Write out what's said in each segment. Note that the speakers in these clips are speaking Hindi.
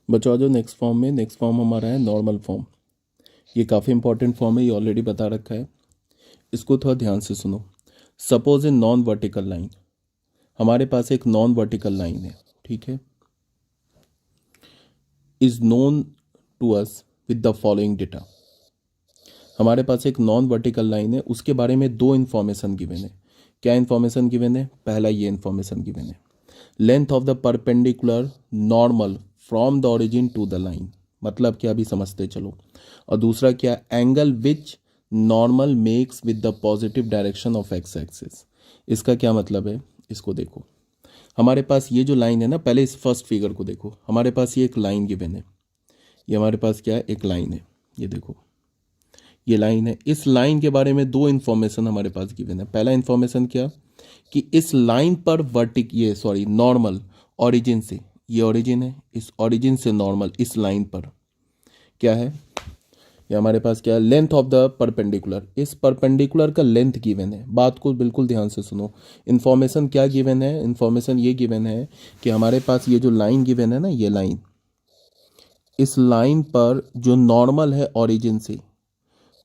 बच्चों जो नेक्स्ट फॉर्म हमारा है नॉर्मल फॉर्म। ये काफ़ी इंपॉर्टेंट फॉर्म है, ये ऑलरेडी बता रखा है, इसको थोड़ा ध्यान से सुनो। Suppose a non vertical line, हमारे पास एक नॉन वर्टिकल लाइन है, ठीक है, is known to us with the following data. हमारे पास एक नॉन वर्टिकल लाइन है, उसके बारे में दो इन्फॉर्मेशन गिवन है। क्या इन्फॉर्मेशन गिवन है? पहला ये इन्फॉर्मेशन गिवन है, length of the perpendicular normal from the origin to the line, मतलब क्या अभी समझते चलो। और दूसरा क्या? Angle which normal makes with the positive direction of X axis. इसका क्या मतलब है? इसको देखो, हमारे पास ये जो लाइन है ना, पहले इस फर्स्ट फिगर को देखो, हमारे पास ये एक लाइन गिवन है, ये हमारे पास क्या है? एक लाइन है, ये देखो ये लाइन है। इस लाइन के बारे में दो इन्फॉर्मेशन हमारे पास गिवन है। पहला इन्फॉर्मेशन क्या कि इस लाइन पर नॉर्मल ओरिजिन से, ये ओरिजिन है, इस ओरिजिन से नॉर्मल इस लाइन पर क्या है? ये हमारे पास क्या है? लेंथ ऑफ द परपेंडिकुलर, इस परपेंडिकुलर का लेंथ गिवन है। बात को बिल्कुल ध्यान से सुनो, इन्फॉर्मेशन क्या गिवन है? इन्फॉर्मेशन ये गिवन है कि हमारे पास ये जो लाइन गिवन है ना, ये लाइन, इस लाइन पर जो नॉर्मल है ओरिजिन से,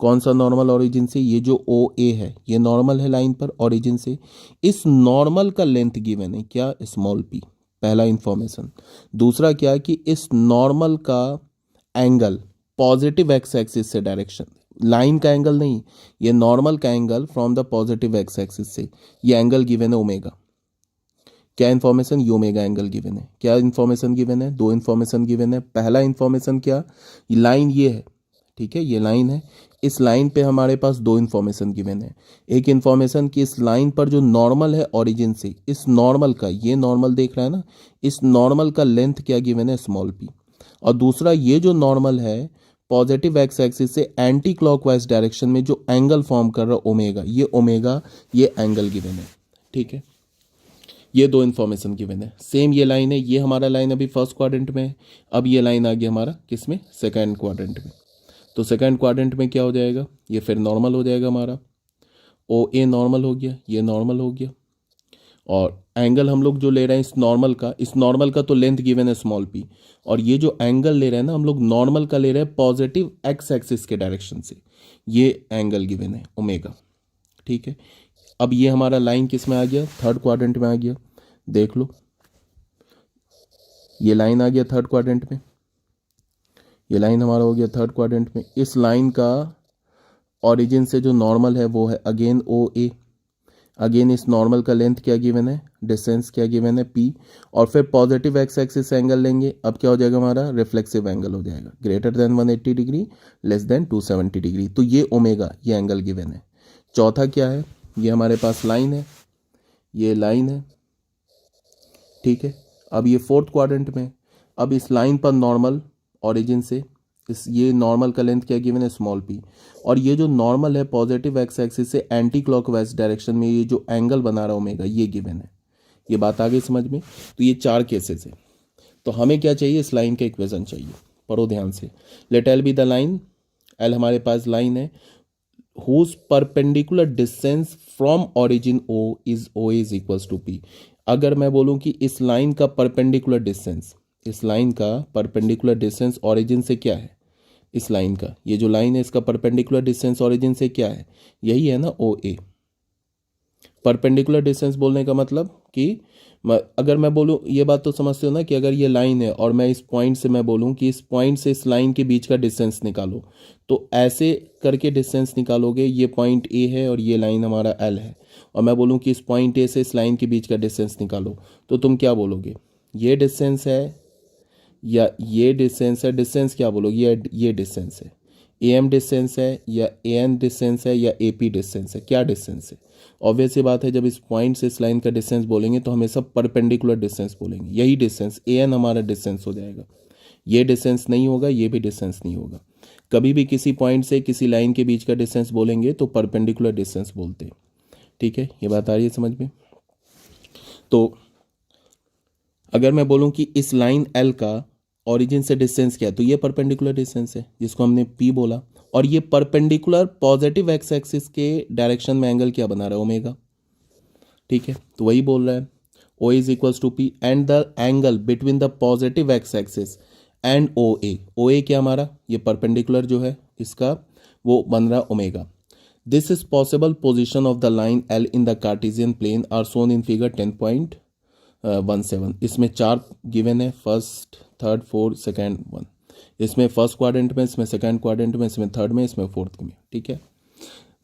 कौन सा नॉर्मल ओरिजिन से? ये जो ओ ए है, ये नॉर्मल है लाइन पर ओरिजिन से, इस नॉर्मल का लेंथ गिवन है क्या? स्मॉल पी, पहला इंफॉर्मेशन। दूसरा क्या कि इस नॉर्मल का एंगल पॉजिटिव एक्स एक्सिस से, डायरेक्शन लाइन का एंगल नहीं, ये नॉर्मल का angle from the positive X axis से, ये एंगल गिवन है ओमेगा। क्या इन्फॉर्मेशन? ये ओमेगा एंगल गिवन है। क्या इन्फॉर्मेशन गिवन है? दो इन्फॉर्मेशन गिवन है। पहला इन्फॉर्मेशन क्या? लाइन ये है, ठीक है, ये लाइन है, इस लाइन पे हमारे पास दो इन्फॉर्मेशन गिवन है। एक इन्फॉर्मेशन कि इस लाइन पर जो नॉर्मल है ओरिजिन से, इस नॉर्मल का, ये नॉर्मल देख रहा है ना, इस नॉर्मल का लेंथ क्या गिवन है? Small P. और दूसरा ये जो नॉर्मल है पॉजिटिव एक्स एक्सिस से एंटी क्लॉकवाइज डायरेक्शन में जो एंगल फॉर्म कर रहा है ओमेगा, ये एंगल गिवन है, ठीक है। ये दो इन्फॉर्मेशन गिवन है। सेम ये लाइन है, ये हमारा लाइन अभी फर्स्ट क्वाड्रेंट में है, अब ये लाइन आ गया हमारा किस में? सेकेंड क्वाड्रेंट में। तो सेकेंड क्वाड्रेंट में क्या हो जाएगा? ये फिर नॉर्मल हो जाएगा हमारा, ओ ए नॉर्मल हो गया, ये नॉर्मल हो गया, और एंगल हम लोग जो ले रहे हैं इस नॉर्मल का तो लेंथ गिवन है स्मॉल पी, और ये जो एंगल ले रहे हैं ना हम लोग नॉर्मल का ले रहे हैं पॉजिटिव एक्स एक्सिस के डायरेक्शन से, ये एंगल गिवन है ओमेगा, ठीक है। अब ये हमारा लाइन किस में आ गया? थर्ड क्वाड्रेंट में आ गया। देख लो, ये लाइन आ गया थर्ड क्वाड्रेंट में, ये लाइन हमारा हो गया थर्ड क्वाड्रेंट में। इस लाइन का ओरिजिन से जो नॉर्मल है वो है अगेन ओ ए, अगेन इस नॉर्मल का लेंथ क्या गिवन है? डिस्टेंस क्या गिवन है? पी। और फिर पॉजिटिव एक्स एक्सिस एंगल लेंगे, अब क्या हो जाएगा हमारा? रिफ्लेक्सिव एंगल हो जाएगा, greater than 180 degree, less than 270 degree. तो ये ओमेगा, ये एंगल गिवन है। चौथा क्या है? ये हमारे पास लाइन है, ये लाइन है, ठीक है। अब ये फोर्थ क्वाड्रेंट में, अब इस लाइन पर नॉर्मल ओरिजिन से, इस ये नॉर्मल का लेंथ क्या गिवन है? Small P. और ये जो नॉर्मल है पॉजिटिव एक्स एक्सिस से एंटी क्लॉकवाइज डायरेक्शन में, ये जो एंगल बना रहा ओमेगा, ये गिवन है। ये बात आ गई समझ में? तो ये चार केसेस है। तो हमें क्या चाहिए? इस लाइन का इक्वेशन चाहिए, पढ़ो ध्यान से। Let L be the line, L हमारे पास लाइन है, whose perpendicular distance from origin O is equals to P। अगर मैं बोलूं कि इस लाइन का परपेंडिकुलर डिस्टेंस, इस लाइन का परपेंडिकुलर डिस्टेंस ओरिजिन से क्या है? इस लाइन का, ये जो लाइन है इसका परपेंडिकुलर डिस्टेंस ओरिजिन से क्या है? यही है ना, ओ ए। परपेंडिकुलर डिस्टेंस बोलने का मतलब कि अगर मैं बोलूं, ये बात तो समझते हो ना कि अगर ये लाइन है और मैं इस पॉइंट से मैं बोलूं कि इस पॉइंट से इस लाइन के बीच का डिस्टेंस निकालो, तो ऐसे करके डिस्टेंस निकालोगे। ये पॉइंट ए है और ये लाइन हमारा एल है, और मैं बोलूं कि इस पॉइंट ए से इस लाइन के बीच का डिस्टेंस निकालो, तो तुम क्या बोलोगे? ये डिस्टेंस है या ये डिस्टेंस है? डिस्टेंस क्या बोलोगे? ये डिस्टेंस है, ए एम डिस्टेंस है या ए एन डिस्टेंस है या ए पी डिस्टेंस है? क्या डिस्टेंस है? ऑब्वियस सी बात है, जब इस पॉइंट से इस लाइन का डिस्टेंस बोलेंगे तो हमेशा परपेंडिकुलर डिस्टेंस बोलेंगे, यही डिस्टेंस ए एन हमारा डिस्टेंस हो जाएगा। ये डिस्टेंस नहीं होगा, ये भी डिस्टेंस नहीं होगा। कभी भी किसी पॉइंट से किसी लाइन के बीच का डिस्टेंस बोलेंगे तो परपेंडिकुलर डिस्टेंस बोलते हैं, ठीक है। ये बात आ रही है समझ में? तो अगर मैं बोलूं कि इस लाइन एल का ओरिजिन से डिस्टेंस क्या है, तो ये परपेंडिकुलर डिस्टेंस है जिसको हमने पी बोला, और ये परपेंडिकुलर पॉजिटिव एक्स एक्सिस के डायरेक्शन में एंगल क्या बना रहा है? ओमेगा, ठीक है। तो वही बोल रहा है, O is equals to P and the angle between the positive X axis and O A क्या हमारा, ये परपेंडिकुलर जो है इसका वो बन रहा omega. This is possible position of the line L in the Cartesian plane are shown in figure 10.17। इसमें 4 गिवन है, फर्स्ट, थर्ड, फोर्थ, सेकेंड, 1। इसमें फर्स्ट क्वाड्रेंट में, इसमें सेकेंड क्वाड्रेंट में, इसमें थर्ड में, इसमें फोर्थ में। ठीक है,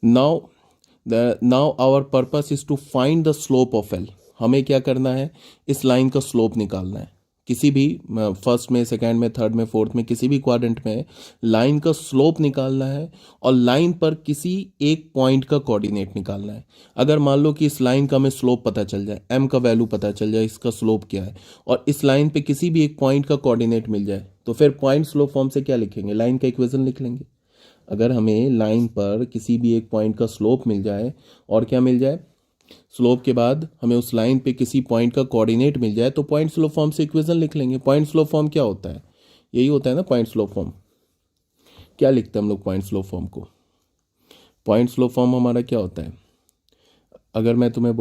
now our purpose is to find the slope of L. हमें क्या करना है, इस लाइन का स्लोप निकालना है। किसी भी फर्स्ट में, सेकंड में, थर्ड में, फोर्थ में, किसी भी क्वाड्रेंट में लाइन का स्लोप निकालना है और लाइन पर किसी एक पॉइंट का कोऑर्डिनेट निकालना है। अगर मान लो कि इस लाइन का हमें स्लोप पता चल जाए, एम का वैल्यू पता चल जाए, इसका स्लोप क्या है, और इस लाइन पे किसी भी एक पॉइंट का कोऑर्डिनेट मिल जाए, तो फिर पॉइंट स्लोप फॉर्म से क्या लिखेंगे, लाइन का इक्वेशन लिख लेंगे। अगर हमें लाइन पर किसी भी एक पॉइंट का स्लोप मिल जाए और क्या मिल जाए, स्लोप के बाद हमें उस लाइन पे किसी पॉइंट का कोऑर्डिनेट मिल जाए, तो पॉइंट स्लोप फॉर्म से इक्वेशन लिख लेंगे। पॉइंट स्लोप फॉर्म क्या होता है, यही होता है ना पॉइंट स्लोप फॉर्म। क्या लिखते हैं हम लोग पॉइंट स्लोप फॉर्म को, पॉइंट स्लोप फॉर्म हमारा क्या होता है, अगर मैं तुम्हें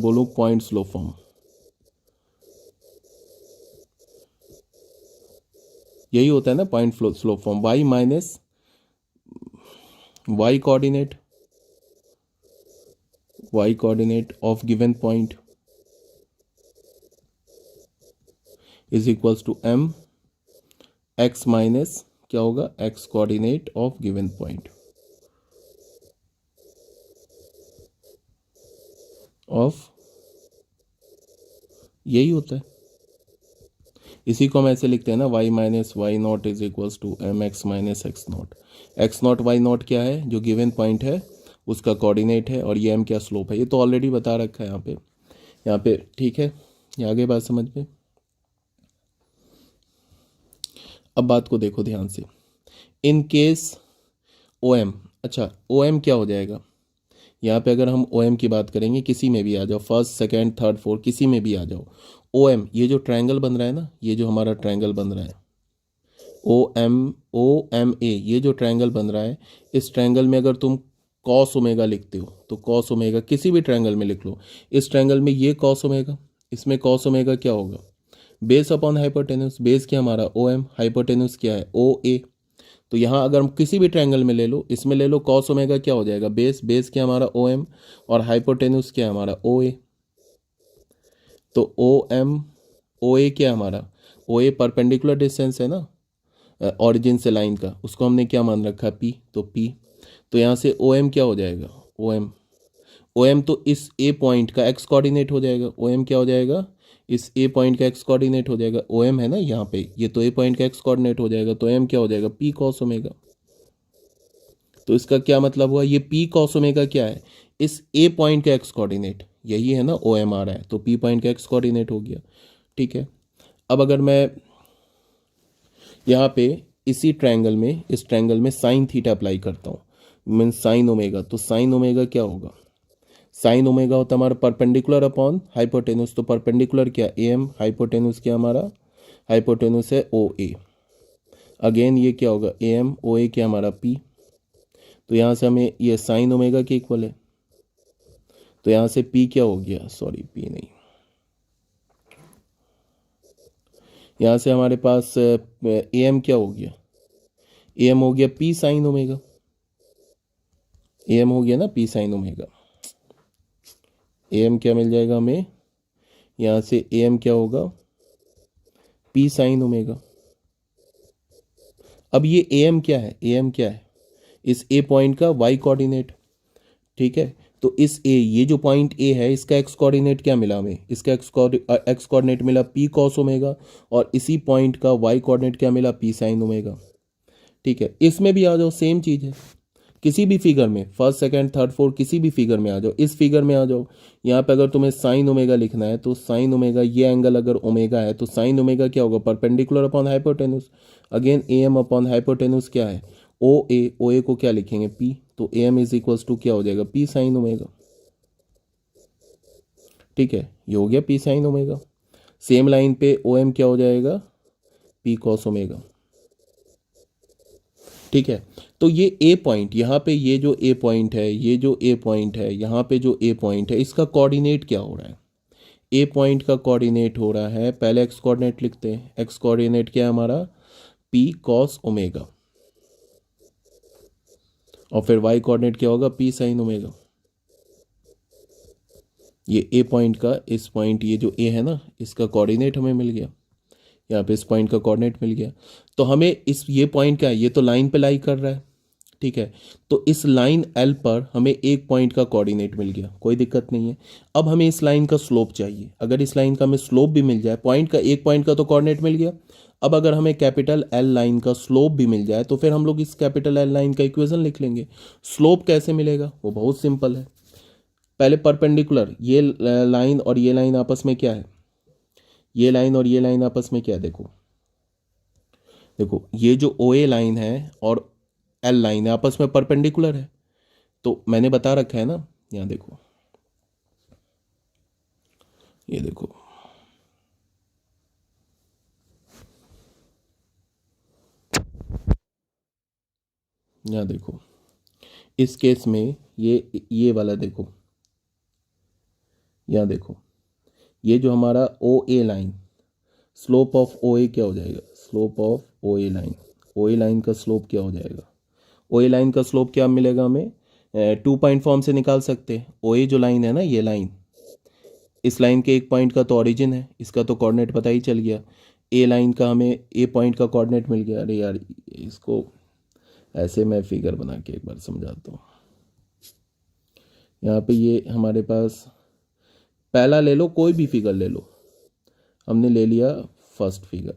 बोलूँ पॉइंट स्लोप फॉर्म, यही होता है ना point slope form, Y minus Y coordinate of given point is equals to M X minus क्या होगा, X coordinate of given point of, यही होता है। इसी को हम ऐसे लिखते हैं ना, y minus Y not is equals to M X minus X not. X not Y not क्या है, जो गिवन पॉइंट है उसका कोऑर्डिनेट है, और ये m क्या स्लोप है, ये तो ऑलरेडी बता रखा है यहाँ पे। ठीक है, ये आगे बात समझ में। अब बात को देखो ध्यान से, इन केस ओ एम, अच्छा ओ एम क्या हो जाएगा, यहाँ पे अगर हम ओ एम की बात करेंगे, किसी में भी आ जाओ, फर्स्ट, सेकेंड, थर्ड, फोर्थ, किसी में भी आ जाओ, ओ एम, ये जो ट्रायंगल बन रहा है ना, ये जो हमारा ट्रायंगल बन रहा है ओ एम ए, ये जो ट्रायंगल बन रहा है, इस ट्रायंगल में अगर तुम कॉस ओमेगा लिखते हो तो कॉस ओमेगा किसी भी ट्रायंगल में लिख लो, इस ट्रायंगल में ये कॉस ओमेगा, इसमें कॉस ओमेगा क्या होगा, बेस अपॉन हाइपोटेन्यूस, बेस क्या हमारा ओ एम, हाइपोटेन्यूस क्या है ओ ए। तो यहाँ अगर हम किसी भी ट्रायंगल में ले लो, इसमें ले लो कॉस ओमेगा क्या हो जाएगा, बेस क्या हमारा ओ एम, और हाइपोटेन्यूस क्या है हमारा ओ ए। तो ओ एम ओ ए क्या हमारा, ओ ए परपेंडिकुलर डिस्टेंस है ना ऑरिजिन से लाइन का, उसको हमने क्या मान रखा है पी, तो पी, तो यहाँ से ओ एम क्या हो जाएगा, ओ एम तो इस ए पॉइंट का एक्स कोऑर्डिनेट हो जाएगा, ओ एम क्या हो जाएगा, इस ए पॉइंट का एक्स कोऑर्डिनेट हो जाएगा, ओ एम है ना यहाँ पे, ये तो ए पॉइंट का एक्स कोऑर्डिनेट हो जाएगा, तो एम क्या हो जाएगा पी कॉस ओमेगा। तो इसका क्या मतलब हुआ, ये पी कॉस ओमेगा क्या है, इस ए पॉइंट का एक्स कोऑर्डिनेट, यही है ना ओ एम आ रहा है, तो पी पॉइंट का एक्स कोऑर्डिनेट हो गया। ठीक है, अब अगर मैं यहाँ पे इसी ट्रायंगल में, इस ट्रायंगल में साइन थीटा अप्लाई करता हूँ, मीन्स साइन ओमेगा, तो साइन ओमेगा क्या होगा, साइन ओमेगा होता है हमारा परपेंडिकुलर अपॉन हाइपोटेन्यूस, तो परपेंडिकुलर क्या ए एम, हाइपोटेन्यूस क्या हमारा, हाइपोटेन्यूस है ओ ए, अगेन ये क्या होगा ए एम, ओ ए क्या हमारा पी, तो यहाँ से हमें ये साइन ओमेगा के इक्वल है, तो यहाँ से पी क्या हो गया, सॉरी पी नहीं, यहाँ से हमारे पास ए एम क्या हो गया, ए एम हो गया P sine omega, A M हो गया ना P sine omega, A M क्या मिल जाएगा हमें, यहाँ से ए एम क्या होगा पी साइन ओमेगा। अब ये ए एम क्या है, ए एम क्या है, इस ए पॉइंट का वाई कोऑर्डिनेट। ठीक है, तो इस ए, ये जो पॉइंट ए है, इसका एक्स कोऑर्डिनेट क्या मिला हमें, इसका एक्स कोऑर्डिनेट मिला पी कॉस ओमेगा, और इसी पॉइंट का वाई कोऑर्डिनेट क्या मिला पी साइन ओमेगा। ठीक है, इसमें भी आ जाओ, सेम चीज़ है, किसी भी फिगर में, फर्स्ट, सेकंड, थर्ड, फोर्थ, किसी भी फिगर में आ जाओ, इस फिगर में आ जाओ, यहाँ पे अगर तुम्हें साइन ओमेगा लिखना है, तो साइन ओमेगा, ये एंगल अगर ओमेगा है, तो साइन ओमेगा क्या होगा, perpendicular upon hypotenuse, again A M upon hypotenuse क्या है ओ ए को क्या लिखेंगे पी, तो A M is equals to क्या हो जाएगा पी साइन ओमेगा। ठीक है, ये हो गया P sine omega. Same line पे ओ एम क्या हो जाएगा पी कॉस ओमेगा। ठीक है, तो ये ए पॉइंट, यहाँ पे ये जो ए पॉइंट है, ये जो ए पॉइंट है, यहाँ पे जो ए पॉइंट है, इसका कोऑर्डिनेट क्या हो रहा है, ए पॉइंट का कोऑर्डिनेट हो रहा है, पहले एक्स कोऑर्डिनेट लिखते हैं। एक्स कोऑर्डिनेट क्या है हमारा, पी कॉस ओमेगा, और फिर वाई कोऑर्डिनेट क्या होगा, पी साइन ओमेगा। ये ए पॉइंट का, इस पॉइंट ये जो ए है ना, इसका कोऑर्डिनेट हमें मिल गया, यहाँ पे इस पॉइंट का कोऑर्डिनेट मिल गया। तो हमें इस ये पॉइंट क्या है, ये तो लाइन पे लाई कर रहा है, ठीक है। तो इस लाइन एल पर हमें एक पॉइंट का कोऑर्डिनेट मिल गया, कोई दिक्कत नहीं है। अब हमें इस लाइन का स्लोप चाहिए। अगर इस लाइन का हमें स्लोप भी मिल जाए, पॉइंट का, एक पॉइंट का तो कोऑर्डिनेट मिल गया, अब अगर हमें कैपिटल एल लाइन का स्लोप भी मिल जाए तो फिर हम लोग इस कैपिटल एल लाइन का इक्वेशन लिख लेंगे। स्लोप कैसे मिलेगा, वो बहुत सिंपल है। पहले परपेंडिकुलर, ये लाइन और ये लाइन आपस में क्या है, ये लाइन और ये लाइन आपस में क्या है, देखो देखो, ये जो ओ ए लाइन है और एल लाइन है आपस में परपेंडिकुलर है। तो मैंने बता रखा है ना, यहाँ देखो, ये देखो, यहाँ देखो, इस केस में ये वाला देखो, यहाँ देखो, ये जो हमारा O A line, slope of O A क्या हो जाएगा, slope of O A line, O A line का स्लोप क्या हो जाएगा, ओ ए लाइन का स्लोप क्या मिलेगा हमें, 2 पॉइंट फॉर्म से निकाल सकते हैं। ओ ए जो लाइन है ना, ये लाइन, इस लाइन के एक पॉइंट का तो ऑरिजिन है, इसका तो कोऑर्डिनेट पता ही चल गया। ए लाइन का हमें ए पॉइंट का कोऑर्डिनेट मिल गया। अरे यार, इसको ऐसे मैं फिगर बना के एक बार समझाता हूँ। यहाँ पे ये हमारे पास पहला ले लो, कोई भी फिगर ले लो, हमने ले लिया फर्स्ट फिगर,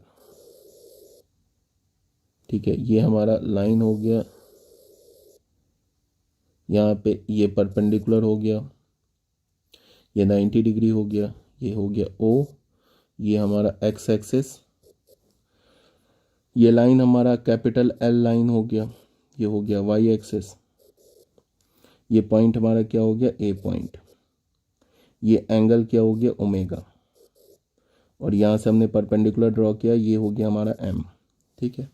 ठीक है। ये हमारा लाइन हो गया, यहाँ पे ये परपेंडिकुलर हो गया, ये 90 डिग्री हो गया, ये हो गया ओ, ये हमारा एक्स एक्सिस, ये लाइन हमारा कैपिटल एल लाइन हो गया, ये हो गया वाई एक्सिस, ये पॉइंट हमारा क्या हो गया, ए पॉइंट, ये एंगल क्या हो गया, ओमेगा, और यहाँ से हमने परपेंडिकुलर ड्रॉ किया, ये हो गया हमारा एम, ठीक है।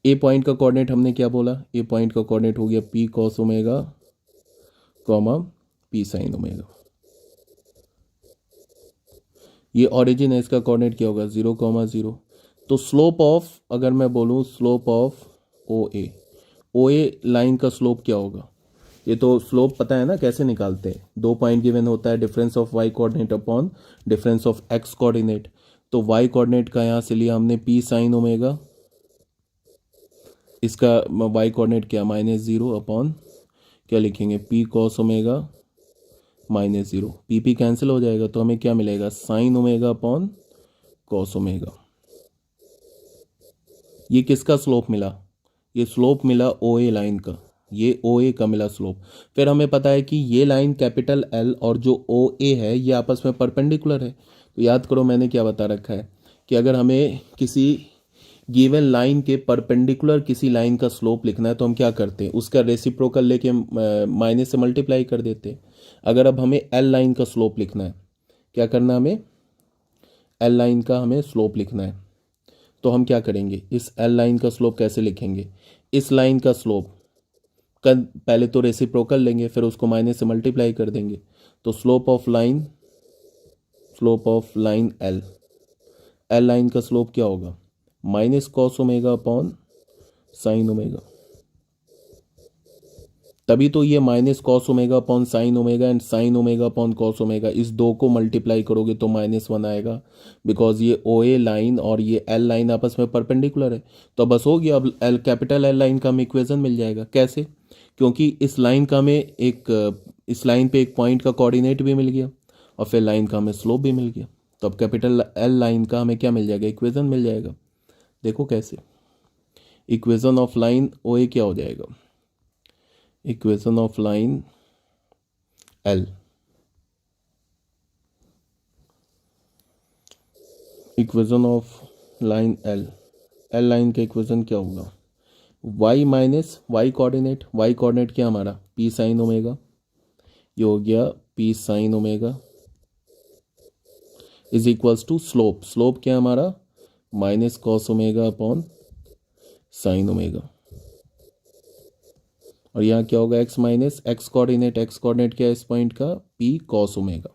ए पॉइंट का कोऑर्डिनेट हमने क्या बोला, ए पॉइंट का कोऑर्डिनेट हो गया P cos omega comma P sine omega. ये ऑरिजिन है, इसका कोऑर्डिनेट क्या होगा, 0,0। तो स्लोप ऑफ, अगर मैं बोलूँ slope of O A line का स्लोप क्या होगा, ये तो स्लोप पता है ना कैसे निकालते हैं, 2 पॉइंट गिवन होता है, difference of Y coordinate upon difference of X coordinate. तो वाई कोऑर्डिनेट का यहाँ से लिया हमने पी साइन ओमेगा, इसका वाई कोऑर्डिनेट क्या, -0 अपॉन क्या लिखेंगे, P cos omega -0, P P cancel हो जाएगा, तो हमें क्या मिलेगा, sine omega upon cos omega. ये किसका स्लोप मिला, ये स्लोप मिला ओ ए लाइन का, ये ओ ए का मिला स्लोप। फिर हमें पता है कि ये लाइन कैपिटल एल और जो ओ ए है ये आपस में परपेंडिकुलर है। तो याद करो मैंने क्या बता रखा है कि अगर हमें किसी गिवन लाइन के परपेंडिकुलर किसी लाइन का स्लोप लिखना है तो हम क्या करते हैं, उसका रेसिप्रोकल लेके माइनस से मल्टीप्लाई कर देते हैं। अगर अब हमें एल लाइन का स्लोप लिखना है, क्या करना है हमें, एल लाइन का हमें स्लोप लिखना है, तो हम क्या करेंगे, इस एल लाइन का स्लोप कैसे लिखेंगे, इस लाइन का स्लोप का पहले तो रेसिप्रोकल लेंगे, फिर उसको माइनस से मल्टीप्लाई कर देंगे। तो slope of line L, L line का स्लोप क्या होगा, minus cos omega upon sine omega. तभी तो ये minus cos omega upon sine omega and sign omega upon cos omega, इस दो को मल्टीप्लाई करोगे तो -1 आएगा, बिकॉज ये ओ ए लाइन और ये एल लाइन आपस में परपेंडिकुलर है। तो बस हो गया, अब एल कैपिटल एल लाइन का हमें इक्वेशन मिल जाएगा। कैसे, क्योंकि इस लाइन का हमें इस लाइन पे एक पॉइंट का कोऑर्डिनेट भी मिल गया और फिर लाइन का हमें स्लोप भी मिल गया, तो अब कैपिटल एल लाइन का हमें क्या मिल जाएगा, इक्वेशन मिल जाएगा। देखो कैसे, equation of line O A क्या हो जाएगा, equation of line L, equation of line L, L line का इक्वेशन क्या होगा, y minus Y coordinate, Y coordinate क्या हमारा p साइन ओमेगा, ये हो गया p sine omega is equals to slope, slope क्या हमारा minus cos omega upon sine omega, और यहाँ क्या होगा x माइनस एक्स कोऑर्डिनेट क्या है इस पॉइंट का, p कॉस ओमेगा।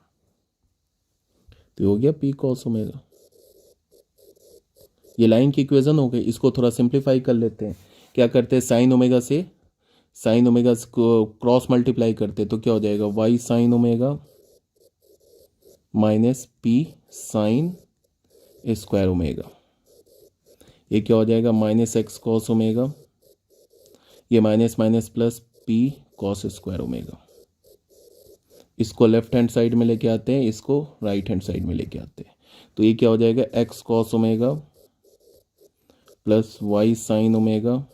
तो ये हो गया पी कॉस ओमेगा। ये लाइन की इक्वेशन हो गई। इसको थोड़ा सिंप्लीफाई कर लेते हैं। क्या करते हैं, साइन ओमेगा से साइन ओमेगा को क्रॉस मल्टीप्लाई करते हैं, तो क्या हो जाएगा, Y sine omega minus P sine square omega. ये क्या हो जाएगा, माइनस एक्स कॉस ओमेगा, ये minus minus plus P cos square omega. इसको लेफ्ट हैंड साइड में लेके आते हैं, इसको राइट हैंड साइड में लेके आते हैं, तो ये क्या हो जाएगा, X cos omega plus Y sine omega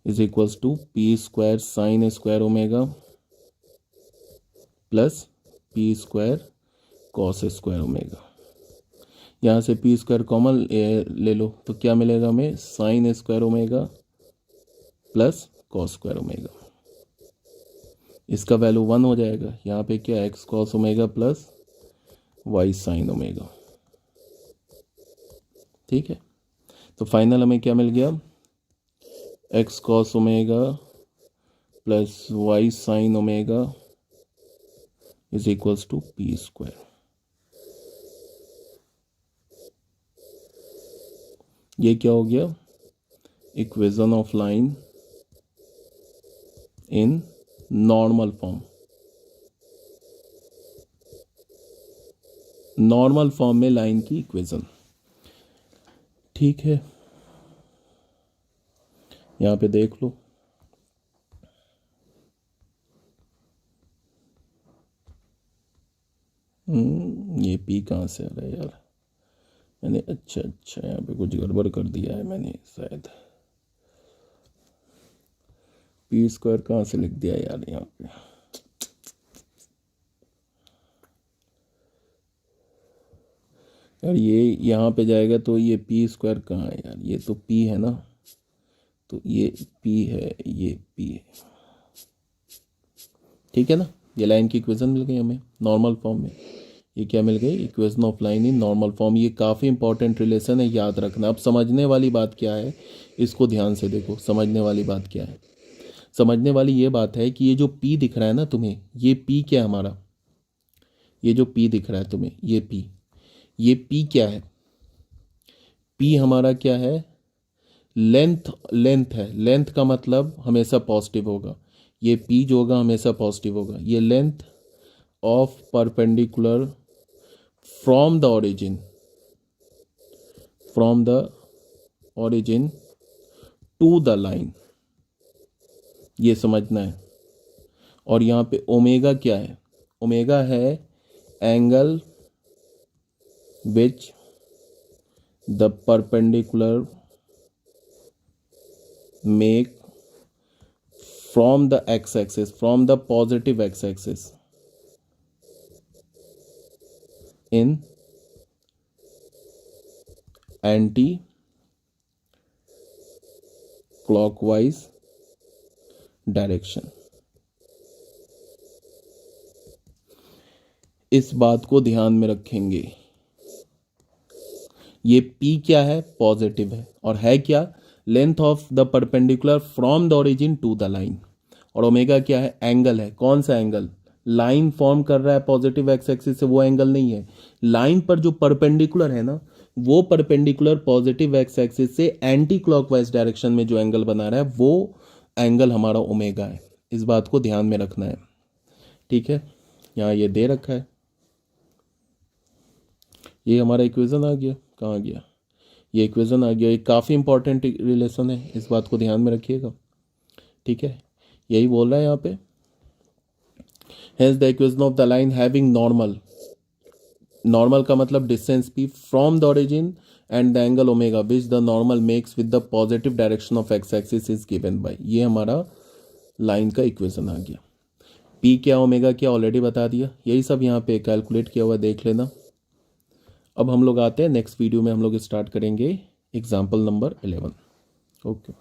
is equals to P square sine square omega plus P square cos square omega. यहाँ से पी स्क्वायर कॉमन ले लो, तो क्या मिलेगा हमें, sine square omega plus cos square omega. इसका वैल्यू 1 हो जाएगा। यहाँ पे क्या, x cos omega plus Y sine omega. ठीक है, तो फाइनल हमें क्या मिल गया, x cos omega plus Y sine omega is equals to P square. ये क्या हो गया, equation of line in normal form. Normal form में लाइन की इक्वेशन। ठीक है, यहां पे देख लो, ये पी कहाँ से आ रहा है यार, मैंने अच्छा यहाँ पे कुछ गड़बड़ कर दिया है मैंने शायद। पी स्क्वायर कहाँ से लिख दिया यार यहाँ पे, यार ये यहाँ पे जाएगा तो ये पी स्क्वायर कहाँ है यार, ये तो पी है ना, तो ये पी है, ये पी है। ठीक है ना, ये लाइन की इक्वेशन मिल गई हमें नॉर्मल फॉर्म में। ये क्या मिल गई, equation of line in normal form. ये काफ़ी इंपॉर्टेंट रिलेशन है, याद रखना। अब समझने वाली बात क्या है, इसको ध्यान से देखो। समझने वाली बात क्या है, समझने वाली ये बात है कि ये जो P दिख रहा है ना तुम्हें, ये P क्या है हमारा, ये जो P दिख रहा है तुम्हें, ये P क्या है, P हमारा क्या है, लेंथ है। लेंथ का मतलब हमेशा पॉजिटिव होगा। ये P जो होगा हमेशा पॉजिटिव होगा। ये length of perpendicular from the origin to the line, ये समझना है। और यहाँ पे ओमेगा क्या है, ओमेगा है angle which the perpendicular make from the x axis, from the positive X axis in anti clockwise direction. इस बात को ध्यान में रखेंगे। ये P क्या है, पॉजिटिव है, और है क्या, length of the perpendicular from the origin to the line. और ओमेगा क्या है, एंगल है। कौन सा एंगल, लाइन फॉर्म कर रहा है पॉजिटिव एक्स एक्सिस से, वो एंगल नहीं है। लाइन पर जो परपेंडिकुलर है ना, वो परपेंडिकुलर पॉजिटिव एक्स एक्सिस से एंटी क्लॉकवाइज डायरेक्शन में जो एंगल बना रहा है, वो एंगल हमारा ओमेगा है। इस बात को ध्यान में रखना है। ठीक है, यहाँ ये दे रखा है, ये हमारा इक्वेशन आ गया। कहाँ गया, ये इक्वेशन आ गया। ये काफ़ी इंपॉर्टेंट रिलेशन है, इस बात को ध्यान में रखिएगा। ठीक है, यही बोल रहा है यहाँ पे। Hence the equation of the line having normal का मतलब distance p from the origin and the angle omega which the normal makes with the positive direction of x axis is given by, ये हमारा लाइन का इक्वेशन आ गया। p क्या, ओमेगा क्या, ऑलरेडी बता दिया। यही सब यहाँ पे कैलकुलेट किया हुआ, देख लेना। अब हम लोग आते हैं नेक्स्ट वीडियो में, हम लोग स्टार्ट करेंगे एग्जाम्पल नंबर 11। ओके।